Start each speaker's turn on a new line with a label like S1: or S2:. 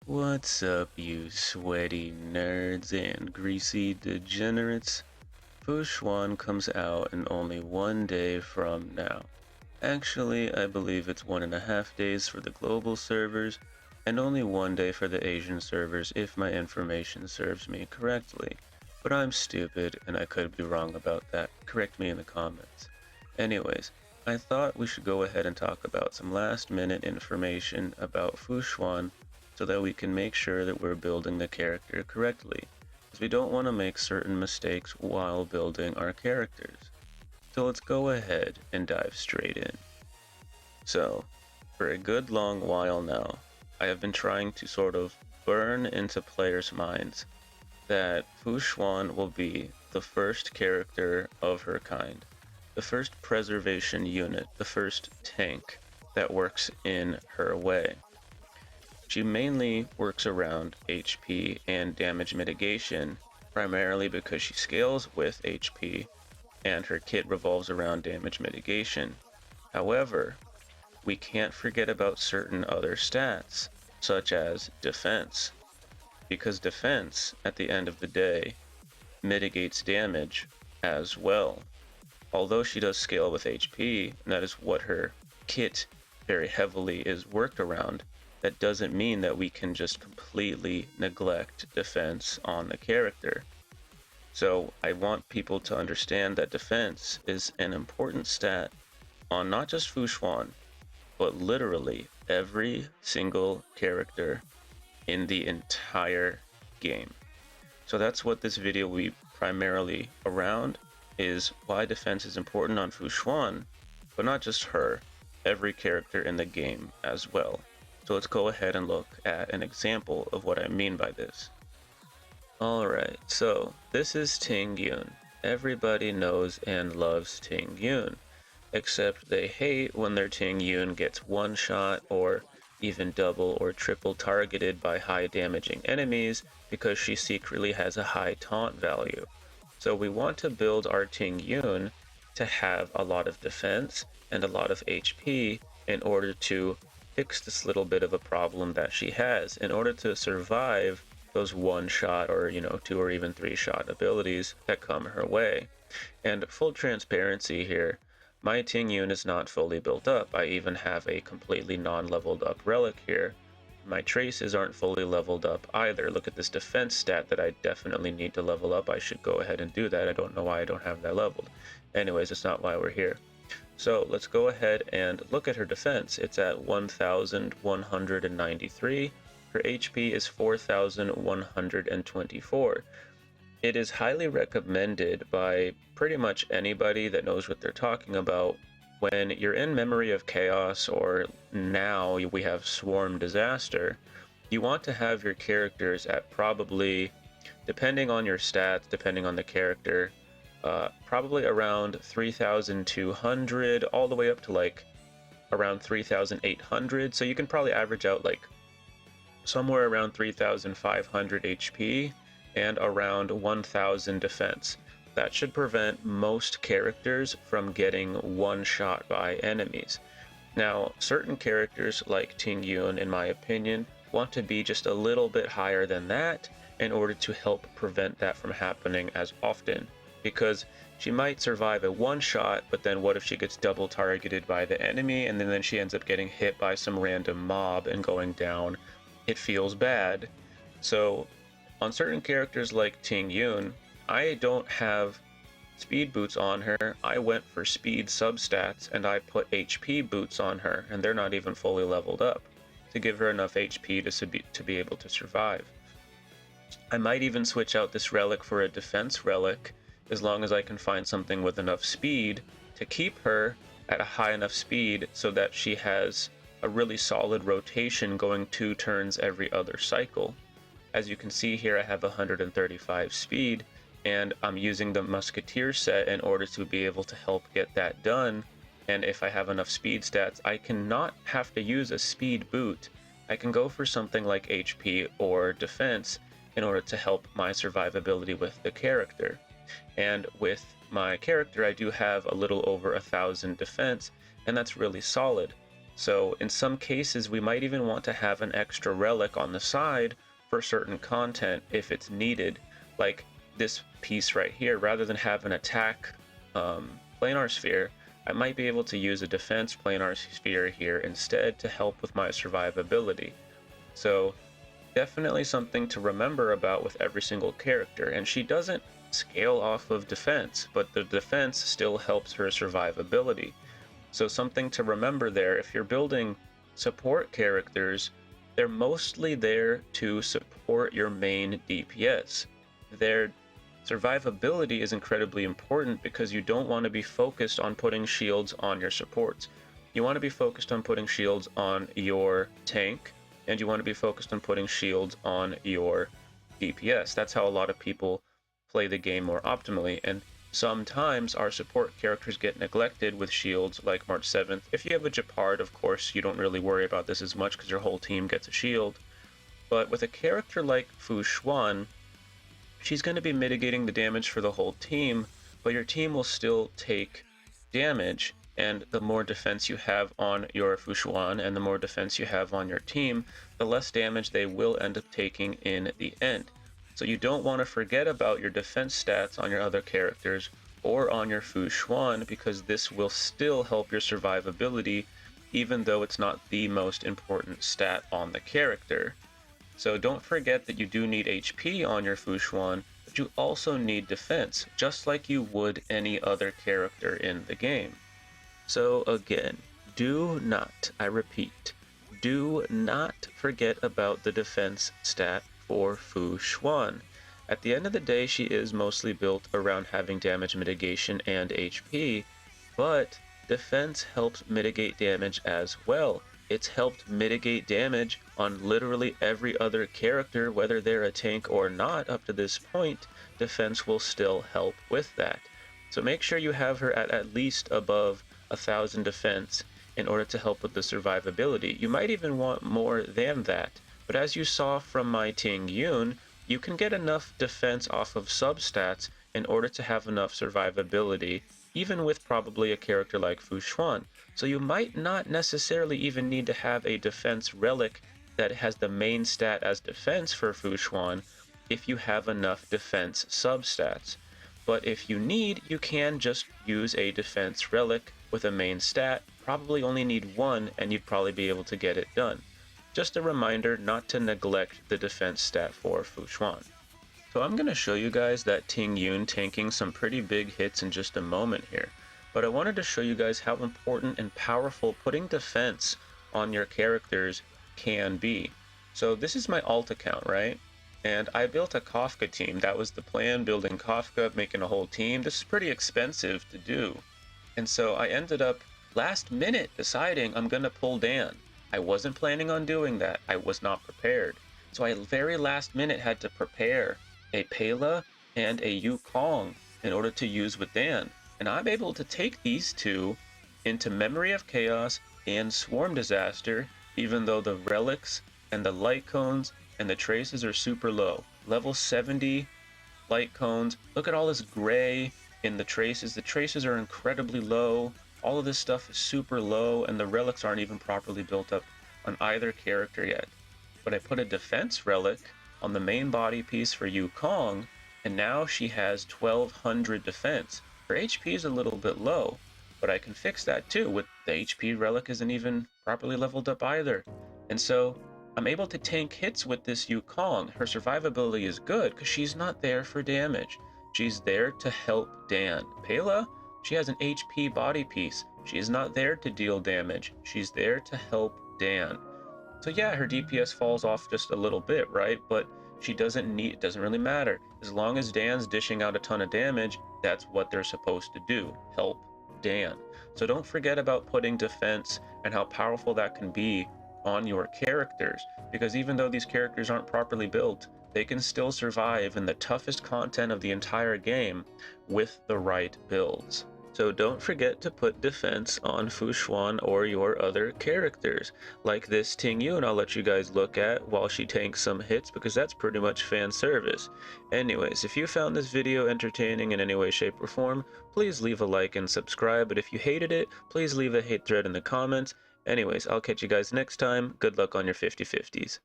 S1: What's up, you sweaty nerds and greasy degenerates? Fu Xuan comes out in only 1 day from now. Actually, I believe it's 1.5 days for the global servers, and only 1 day for the Asian servers if my information serves me correctly. But I'm stupid, and I could be wrong about that. Correct me in the comments. Anyways, I thought we should go ahead and talk about some last minute information about Fu Xuan so that we can make sure that we're building the character correctly, because we don't want to make certain mistakes while building our characters. So let's go ahead and dive straight in. So, for a good long while now, I have been trying to sort of burn into players' minds that Fu Xuan will be the first character of her kind, the first preservation unit, the first tank that works in her way. She mainly works around HP and damage mitigation, primarily because she scales with HP and her kit revolves around damage mitigation. However, we can't forget about certain other stats, such as defense, because defense, at the end of the day, mitigates damage as well. Although she does scale with HP, and that is what her kit very heavily is worked around, that doesn't mean that we can just completely neglect defense on the character. So I want people to understand that defense is an important stat on not just Fu Xuan, but literally every single character in the entire game. So that's what this video will be primarily around, is why defense is important on Fu Xuan, but not just her, every character in the game as well. So let's go ahead and look at an example of what I mean by this. Alright, so this is Ting Yun. Everybody knows and loves Ting Yun, except they hate when their Ting Yun gets one shot or even double or triple targeted by high damaging enemies because she secretly has a high taunt value. So we want to build our Ting Yun to have a lot of defense and a lot of HP in order to fix this little bit of a problem that she has, in order to survive those one shot or 2 or even 3 shot abilities that come her way. And full transparency here, my Ting Yun is not fully built up. I even have a completely non-leveled up relic here. My traces aren't fully leveled up either. Look at this defense stat that I definitely need to level up. I should go ahead and do that. I don't know why I don't have that leveled. Anyways, it's not why we're here. So let's go ahead and look at her defense. It's at 1,193. Her HP is 4,124. It is highly recommended by pretty much anybody that knows what they're talking about. When you're in Memory of Chaos, or now we have Swarm Disaster, you want to have your characters at probably, depending on your stats, depending on the character, probably around 3,200 all the way up to like around 3,800. So you can probably average out like somewhere around 3,500 HP and around 1,000 defense. That should prevent most characters from getting one shot by enemies. Now, certain characters like Ting Yun, in my opinion, want to be just a little bit higher than that in order to help prevent that from happening as often. Because she might survive a one shot, but then what if she gets double targeted by the enemy and then she ends up getting hit by some random mob and going down? It feels bad. So on certain characters like Ting Yun, I don't have speed boots on her. I went for speed substats and I put HP boots on her, and they're not even fully leveled up, to give her enough HP to be able to survive. I might even switch out this relic for a defense relic, as long as I can find something with enough speed to keep her at a high enough speed so that she has a really solid rotation going 2 turns every other cycle. As you can see here, I have 135 speed, and I'm using the Musketeer set in order to be able to help get that done. And if I have enough speed stats, I cannot have to use a speed boot. I can go for something like HP or defense in order to help my survivability with the character. And with my character, I do have a little over 1,000 defense, and that's really solid. So in some cases, we might even want to have an extra relic on the side for certain content if it's needed. Like this piece right here, rather than have an attack planar sphere, I might be able to use a defense planar sphere here instead to help with my survivability. So definitely something to remember about with every single character. And she doesn't scale off of defense, but the defense still helps her survivability. So something to remember there, if you're building support characters, they're mostly there to support your main DPS. Their survivability is incredibly important because you don't want to be focused on putting shields on your supports. You want to be focused on putting shields on your tank, and you want to be focused on putting shields on your DPS. That's how a lot of people play the game more optimally, and sometimes our support characters get neglected with shields like March 7th. If you have a Japard, of course, you don't really worry about this as much because your whole team gets a shield. But with a character like Fu Xuan, she's going to be mitigating the damage for the whole team, but your team will still take damage, and the more defense you have on your Fu Xuan and the more defense you have on your team, the less damage they will end up taking in the end. So you don't want to forget about your defense stats on your other characters or on your Fu Xuan, because this will still help your survivability, even though it's not the most important stat on the character. So don't forget that you do need HP on your Fu Xuan, but you also need defense, just like you would any other character in the game. So again, do not, I repeat, do not forget about the defense stat for Fu Xuan. At the end of the day, she is mostly built around having damage mitigation and HP, but defense helps mitigate damage as well. It's helped mitigate damage on literally every other character, whether they're a tank or not up to this point. Defense will still help with that. So make sure you have her at least above 1,000 defense in order to help with the survivability. You might even want more than that, but as you saw from my Ting Yun, you can get enough defense off of substats in order to have enough survivability, even with probably a character like Fu Xuan. So you might not necessarily even need to have a defense relic that has the main stat as defense for Fu Xuan if you have enough defense substats. But if you need, you can just use a defense relic with a main stat, probably only need one, and you'd probably be able to get it done. Just a reminder not to neglect the defense stat for Fu Xuan. So I'm going to show you guys that Ting Yun tanking some pretty big hits in just a moment here. But I wanted to show you guys how important and powerful putting defense on your characters can be. So this is my alt account, right? And I built a Kafka team. That was the plan, building Kafka, making a whole team. This is pretty expensive to do. And so I ended up last minute deciding I'm going to pull Dan. I wasn't planning on doing that. I was not prepared. So I very last minute had to prepare a Pela and a Yukong in order to use with Dan. And I'm able to take these two into Memory of Chaos and Swarm Disaster, even though the relics and the light cones and the traces are super low. Level 70 light cones. Look at all this gray in the traces. The traces are incredibly low. All of this stuff is super low, and the relics aren't even properly built up on either character yet. But I put a defense relic on the main body piece for Yukong, and now she has 1200 defense. Her HP is a little bit low, but I can fix that too. With the HP relic isn't even properly leveled up either. And so I'm able to tank hits with this Yukong. Her survivability is good because she's not there for damage. She's there to help Dan. Pela, she has an HP body piece. She is not there to deal damage. She's there to help Dan. So yeah, her DPS falls off just a little bit, right? But she doesn't need, it doesn't really matter. As long as Dan's dishing out a ton of damage, that's what they're supposed to do, help Dan. So don't forget about putting defense and how powerful that can be on your characters, because even though these characters aren't properly built, they can still survive in the toughest content of the entire game with the right builds. So don't forget to put defense on Fu Xuan or your other characters, like this Ting Yun I'll let you guys look at while she tanks some hits, because that's pretty much fan service. Anyways, if you found this video entertaining in any way, shape, or form, please leave a like and subscribe, but if you hated it, please leave a hate thread in the comments, Anyways, I'll catch you guys next time. Good luck on your 50/50s.